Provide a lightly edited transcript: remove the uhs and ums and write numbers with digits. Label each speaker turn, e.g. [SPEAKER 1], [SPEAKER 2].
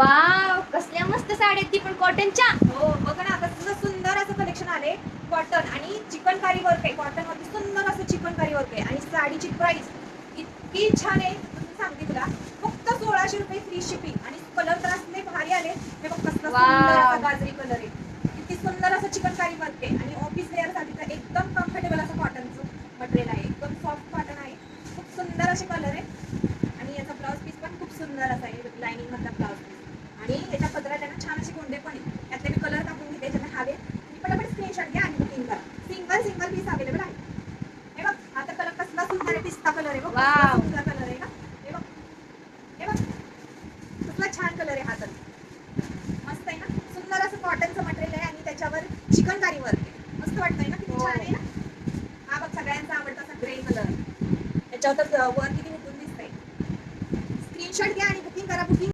[SPEAKER 1] Wow, कसल्या मस्त साड्या आहेत ती पण कॉटनच्या.
[SPEAKER 2] हो बघा ना, कसलं सुंदर असं कलेक्शन आले. कॉटन आणि चिकनकारी वर्क आहे. कॉटन वरती सुंदर असं चिकनकारी वर्क आहे. आणि साडीची प्राइस इतकी छान आहे, सांगते तुला. फक्त 1600 रुपये फ्री शिपिंग. आणि कलर तर असले भारी आले. हे बघ कसला सुंदर असा गाजरी कलर आहे. किती सुंदर असं चिकनकारी वर्क आहे. आणि ऑफिस वेअर साठी तर एकदम कम्फर्टेबल असं कॉटनचं मटेरियल आहे. एकदम सॉफ्ट कॉटन आहे. खूप सुंदर असे कलर आहे. आणि याचा ब्लाउज पीस पण खूप सुंदर असा आहे. लाइनिंग मधला ब्लाउज पीस. आणि याच्या पदरात त्यांना छान असे गोंडे पण आहे. त्यातले मी कलर टाकून घेते ज्यांना हवे. पटापट स्क्रीनशॉट घ्या आणि बुकिंग करा. सिंगल पीस अवेलेबल आहे. हे बघ, आता कलर कसला सुंदर आहे. पिस्ता कलर आहे बघ. कसला सुंदर कलर आहे ना. हे बघ, हे बघ, कसला छान कलर आहे हा तर. मस्त आहे ना. सुंदर असं कॉटनचं मटेरियल आहे. आणि त्याच्यावर चिकनकारी वर्क आहे. मस्त वाटतंय ना. किती छान आहे ना. हा बघ, सगळ्यांचा आवडता असा ग्रे कलर. याच्यावर तर वर किती उठून दिसतंय. स्क्रीनशॉट घ्या आणि बुकिंग करा. बुकिंग